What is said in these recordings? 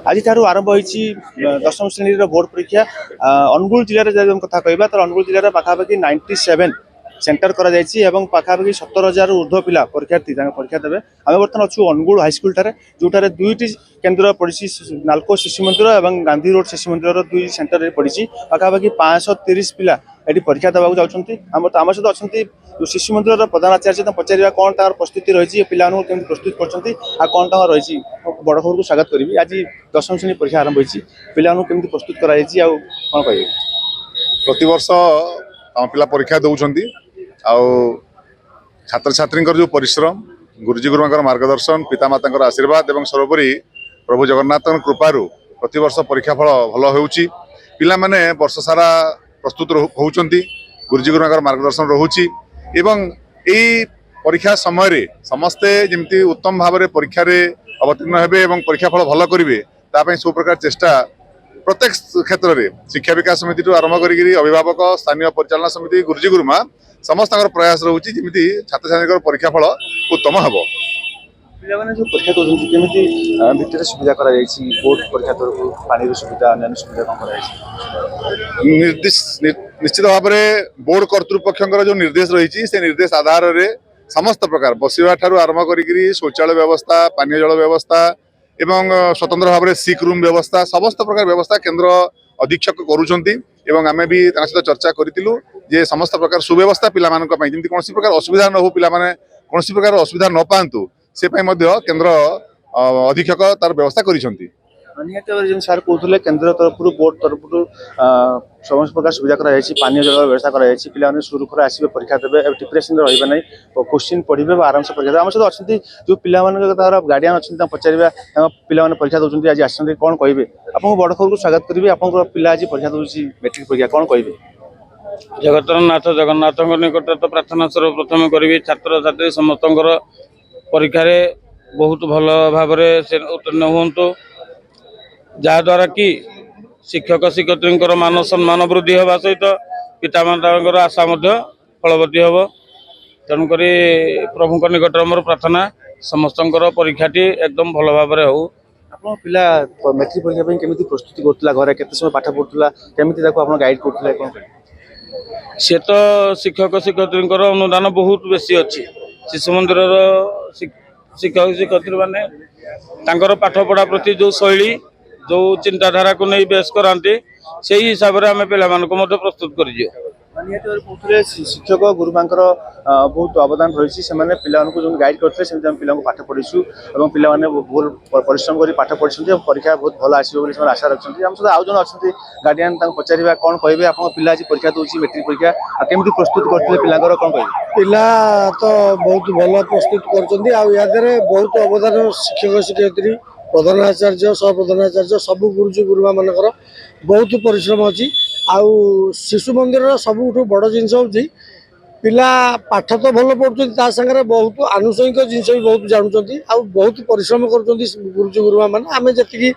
आज आरंभ होती दशम श्रेणी बोर्ड परीक्षा अनुगुल जिले में कथा कहवा तो अनुगुल जिले में पाखापाखि 97 सेंटर कर पाखापाखि 17,000 ऊर्ध्व पिला परीक्षार्थी परीक्षा देवे आम बर्तमान अच्छु अनुगुल हाईस्कल जो दुईटी केन्द्र पड़ी नालको शिशु मंदिर और गांधी रोड शिशु मंदिर दुई सेंटर पड़ी पाखापाखि 530 पिला ये परीक्षा देवाक जाऊँगी आम सहित अच्छा शिशु मंदिर प्रधान आचार्य पचार कौन तर प्रस्तुति रही पिला केमी प्रस्तुत कर कौन तक रही बड़ खबर को स्वागत करी आज दशम श्रेणी परीक्षा आरंभ होती पिला केमी प्रस्तुत कर कौन कह प्रतिवर्ष आम पिला परीक्षा दौरान छात्र छात्री जो परिश्रम गुरुजी गुरुमा मार्गदर्शन पितामाता आशीर्वाद और सर्वोपरि प्रभु जगन्नाथ कृपारू प्रतिवर्ष परीक्षा फल भल होउची पिला माने वर्ष सारा प्रस्तुत होउचंती गुरुजी गुरुमा मार्गदर्शन रोची एवं यही परीक्षा समय समस्ते जमती उत्तम भाव में परीक्षा अवतीर्ण हेबे एवं परीक्षा फल भल करेंगे तापाई सब प्रकार चेष्टा प्रत्येक क्षेत्र में शिक्षा विकास समिति आरंभ करी अभिभावक स्थानीय परिचालना समिति गुरुजी गुरुमा समस्त प्रयास रोचे जमी छात्र छात्री परीक्षा फल उत्तम हम पिलाने जो परीक्षा दौरान भितर सुविधा बोर्ड परीक्षा तरफ पानी सुविधा अन्य सुविधा कौन निश्चित भाव में बोर्ड कर्तृपक्ष जो निर्देश रही से निर्देश आधार में समस्त प्रकार बसवा ठारू आरंभ करी शौचालय व्यवस्था पानीय जल व्यवस्था एवं स्वतंत्र भाव में सिक रूम व्यवस्था समस्त प्रकार व्यवस्था केंद्र अधीक्षक करुँच आम भी सहित चर्चा करूँ जे समस्त प्रकार सुव्यवस्था पाई जमी कौन प्रकार असुविधा न हो पिला कौन प्रकार असुविधा न पातु से केंद्र अधीक्षक तार व्यवस्था करिसेंती निहत सार कहते केंद्र तरफ बोर्ड तरफ समस्त प्रकार सुविधा कराई पानी जल व्यवस्था कराई पे सुरुखुर आसवे परीक्षा देवे डिप्रेसन रही ना क्वेश्चन पढ़े आराम से परीक्षा आम सहित अच्छा जो पिला गार्डियन अच्छा पचार पिला परीक्षा दौरान आज आस कौन कहे आपको बड़ खबर को स्वागत करेंगे आप पिला आज परीक्षा दूसरी मैट्रिक परीक्षा कौन कहे जगतरनाथ जगन्नाथ निकट तो प्रार्थना सर्वप्रथम करी छात्र छात्री समस्त परीक्षा बहुत भल भाव उत्तीर्ण हूँ जहाद्वारा कि शिक्षक शिक्षयित्री मान सम्मान वृद्धि होगा सहित पितामाता आशा फलवती हम तेणुक प्रभु निकट मोर प्रार्थना समस्त परीक्षाटी एकदम भल भाव हो आप पिला मैट्रिक परीक्षा केमी प्रस्तुति करूला घर के समय पाठ पढ़ुला केमी गाइड करुले कौन सी तो शिक्षक शिक्षयित्री अनुदान बहुत बेसी अच्छी शिशु मंदिर शिक्षक शिक्षयित्री मैंने पाठ पढ़ा प्रति जो शैली जो चिंताधारा को नहीं बेस कराती से हिसाब से आम पे प्रस्तुत कर शिक्षक गुरुमा बहुत अवदान रही पिला जो गाइड करते हैं पिला पाठ पढ़ीसु और पिलाने बहुत परिश्रम कर पाठ पढ़ी परीक्षा बहुत भल आसो आशा रखते आम सहित आउ जन अच्छा गार्डियन पचार कौन कहे आप पिला आज परीक्षा दूसरी मैट्रिक परीक्षा केमी प्रस्तुत करते पिला कौन कहे पिला तो बहुत भल प्रस्तुत कर बहुत अवदान शिक्षक शिक्षयित्री प्रधानाचार्य सहप्रधानाचार्य सबू गुरुजी गुरुमा मानकर बहुत परिश्रम अच्छी आउ शिशु मंदिर सबुठ बड़ जिनस हूँ पिला पाठ तो भल पढ़ुं सागर बहुत आनुषंगिक जिनस भी बहुत जानुं आ बहुत परिश्रम कर गुरुजी गुरुमा मान आम जी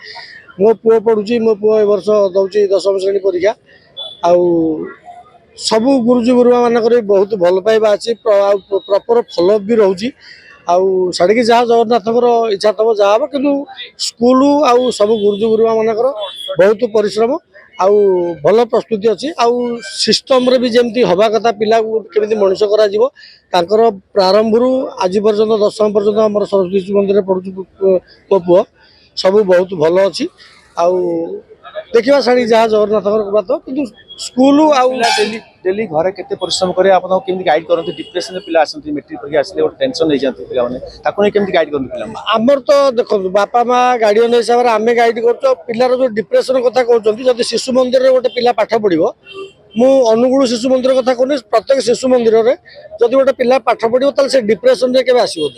मो पुओ पढ़ुची मो पुओ वर्ष दौर दशम श्रेणी परीक्षा आउ सबू गुरुजी गुरुमा मानक बहुत भल पाइबा अच्छी प्रॉपर फॉलोअप भी रोचे आउ साड़ी जहाँ जगन्नाथ इच्छा तब जहाँ हम कि स्कूल आउ सब गुरुजी गुरुमा मानक बहुत परिश्रम आउ भल प्रस्तुति अच्छी आउ सिस्टम रे भी जमती हवा कथा पिला केमी मनीष कर प्रारंभ आज पर्यंत दशम पर्यंत आम सरस्वती शिशु मंदिर पढ़ु पुओ सब बहुत भल अच्छी आउ देखा साड़ी जहाँ जगन्नाथ बात कि स्कूल डेली घर के परिश्रम करे आप गाइड करते डिप्रेशन पिला आसती मैट्रिक परीक्षा आसले गोटे टेंशन नहीं जाती पिलाने केमी गाइड करते आमर तो देखो बापा माँ गार्डियन हिसाब से आम गाइड कर पिलार जो डिप्रेशन कथा कहते जब शिशु मंदिर में गोटे पिला पाठ पढ़ो मु अनुगुण शिशु मंदिर कथा कहूनी प्रत्येक शिशु मंदिर में जब गोटे पिला पाठ पढ़ो तो से डिप्रेशन के आसो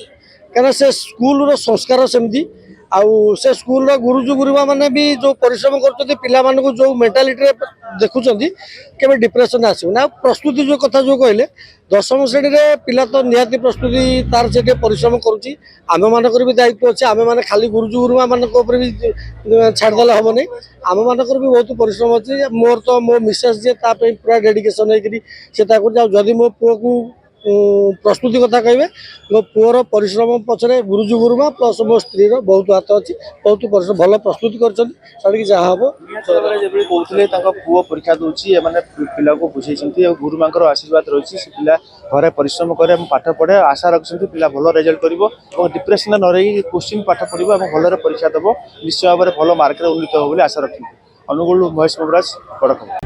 कहीं से स्कूल संस्कार सेमती आउ से स्कूल गुरुजी गुरुमा माने भी जो परिश्रम करते पिला मानक जो मेंटालिटी देखुं केवे डिप्रेशन आसो ना प्रस्तुति जो कथा जो कहले दशम श्रेणी में पिला तो निहाती प्रस्तुति तार से परिश्रम करुच्ची आम मानक भी दायित्व अच्छे आम मैंने खाली गुरुजी गुरुमा मानक भी छाड़देले हम नहीं आम मानक भी बहुत परिश्रम अच्छे मोर तो मो मिसेस जे पूरा डेडिकेशन होकर जदि मो पुओ को ପ୍ରସ୍ତୁତି କଥା କହିବେ ମୋ ପୁଅର ପରିଶ୍ରମ ପଛରେ ଗୁରୁଜୀ ଗୁରୁମା ପ୍ଲସ୍ ମୋ ସ୍ତ୍ରୀର ବହୁତ ହାତ ଅଛି। ବହୁତ ପରିଶ୍ରମ ଭଲ ପ୍ରସ୍ତୁତି କରିଛନ୍ତି ତେଣିକି ଯାହା ହବ। ସେତେବେଳେ ଯେଭଳି କହୁଥିଲେ ତାଙ୍କ ପୁଅ ପରୀକ୍ଷା ଦେଉଛି ଏମାନେ ପିଲାକୁ ବୁଝେଇଛନ୍ତି ଆଉ ଗୁରୁମାଙ୍କର ଆଶୀର୍ବାଦ ରହିଛି ସେ ପିଲା ଘରେ ପରିଶ୍ରମ କରେ ଏବଂ ପାଠ ପଢ଼େ ଆଶା ରଖିଛନ୍ତି ପିଲା ଭଲ ରେଜଲ୍ଟ କରିବ ଏବଂ ଡିପ୍ରେସନରେ ନ ରହି କୋଶ୍ଚିନ୍ ପାଠ ପଢ଼ିବ ଏବଂ ଭଲରେ ପରୀକ୍ଷା ଦେବ ନିଶ୍ଚୟ ଭାବରେ ଭଲ ମାର୍କରେ ଉନ୍ନୀତ ହେବ ବୋଲି ଆଶା ରଖିଛନ୍ତି। ଅନୁଗୁଳ ମହେଶ ମଙ୍ଗରାଜ ବଡ଼ ଖବର।